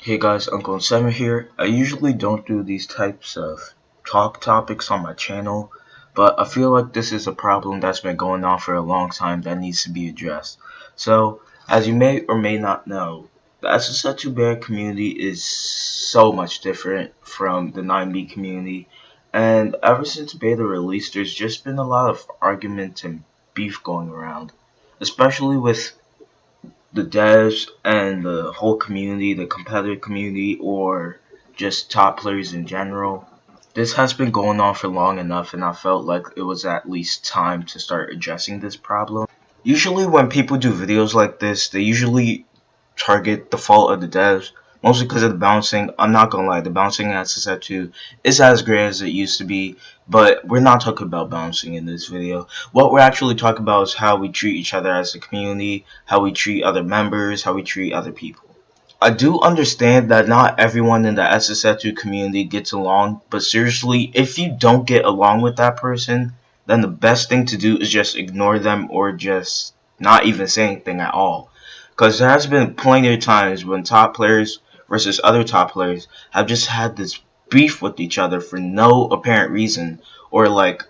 Hey guys, Uncle Simon here. I usually don't do these types of topics on my channel, but I feel like this is a problem that's been going on for a long time that needs to be addressed. So, as you may or may not know, the SSL2 Bear community is so much different from the 9B community, and ever since beta release, there's just been a lot of arguments and beef going around, especially with the devs and the whole community, the competitive community, or just top players in general. This has been going on for long enough, and I felt like it was at least time to start addressing this problem. Usually, when people do videos like this, they usually target the fault of the devs, mostly because of the bouncing. I'm not gonna lie, the bouncing at Set 2 is as great as it used to be, but we're not talking about bouncing in this video. What we're actually talking about is how we treat each other as a community, how we treat other members, how we treat other people. I do understand that not everyone in the SSF2 community gets along, but seriously, if you don't get along with that person, then the best thing to do is just ignore them or just not even say anything at all. Because there has been plenty of times when top players versus other top players have just had this beef with each other for no apparent reason, or like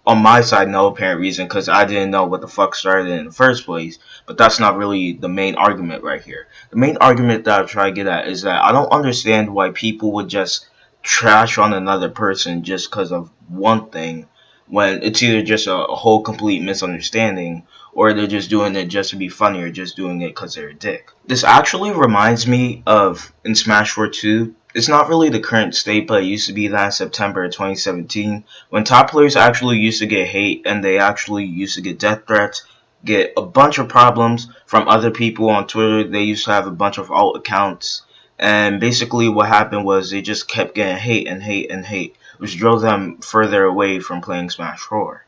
on my side, no apparent reason because I didn't know what the fuck started in the first place. But that's not really the main argument right here. The main argument that I try to get at is that I don't understand why people would just trash on another person just because of one thing when it's either just a whole complete misunderstanding or they're just doing it just to be funny or just doing it because they're a dick. This actually reminds me of in Smash 4 2. It's not really the current state, but it used to be last September 2017 when top players actually used to get hate and they actually used to get death threats, get a bunch of problems from other people on Twitter. They used to have a bunch of alt accounts, and basically what happened was they just kept getting hate and hate and hate, which drove them further away from playing Smash 4.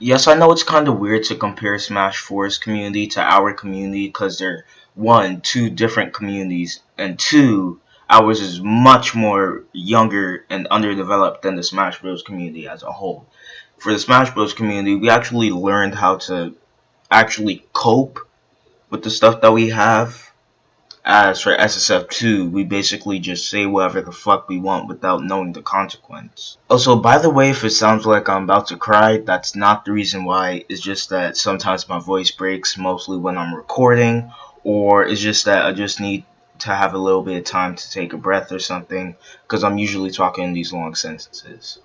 Yes, I know it's kind of weird to compare Smash 4's community to our community because they're one, two different communities, and two, ours is much more younger and underdeveloped than the Smash Bros. Community as a whole. For the Smash Bros. Community, we actually learned how to actually cope with the stuff that we have. As for SSF2, we basically just say whatever the fuck we want without knowing the consequence. Also, by the way, if it sounds like I'm about to cry, that's not the reason why. It's just that sometimes my voice breaks, mostly when I'm recording, or it's just that I just need to have a little bit of time to take a breath or something, because I'm usually talking in these long sentences.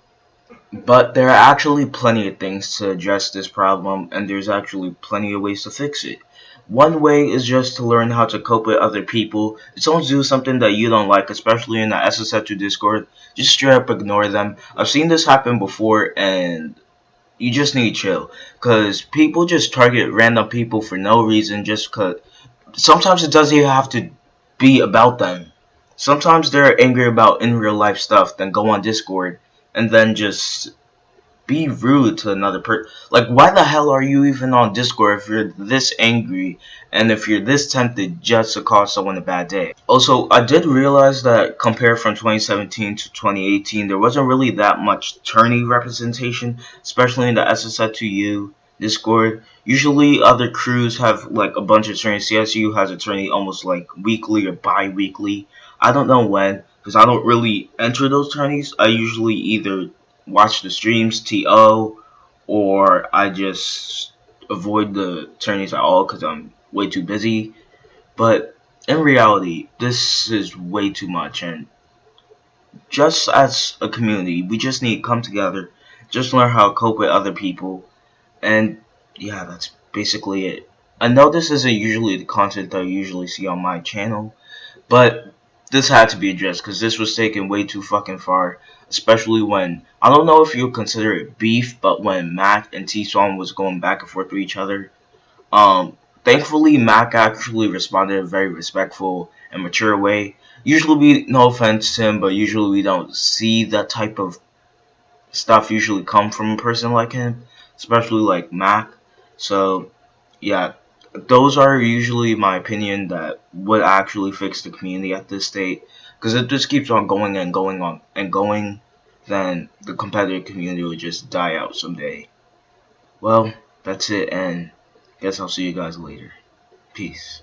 But there are actually plenty of things to address this problem, and there's actually plenty of ways to fix it. One way is just to learn how to cope with other people. If someone do something that you don't like, especially in the SSF2 Discord, just straight up ignore them. I've seen this happen before, and you just need to chill. Because people just target random people for no reason, just because. Sometimes it doesn't even have to be about them. Sometimes they're angry about in real life stuff, then go on Discord, and then just be rude to another person. Like, why the hell are you even on Discord if you're this angry and if you're this tempted just to cause someone a bad day? Also, I did realize that compared from 2017 to 2018, there wasn't really that much tourney representation, especially in the SSF2U Discord. Usually, other crews have like a bunch of tourneys. CSU has a tourney almost like weekly or bi-weekly. I don't know when, because I don't really enter those tourneys. I usually either watch the streams, TO, or I just avoid the tourneys at all because I'm way too busy. But in reality, this is way too much, and just as a community, we just need to come together, just learn how to cope with other people, and yeah, that's basically it. I know this isn't usually the content that I usually see on my channel, but this had to be addressed because this was taken way too fucking far. Especially when, I don't know if you would consider it beef, but when Mac and T-Swan was going back and forth with each other. Thankfully, Mac actually responded in a very respectful and mature way. Usually, no offense to him, but usually we don't see that type of stuff usually come from a person like him, especially like Mac. So, yeah, those are usually my opinion that would actually fix the community at this state. Because if this keeps on going and going on and going, then the competitive community would just die out someday. Well, that's it, and guess I'll see you guys later. Peace.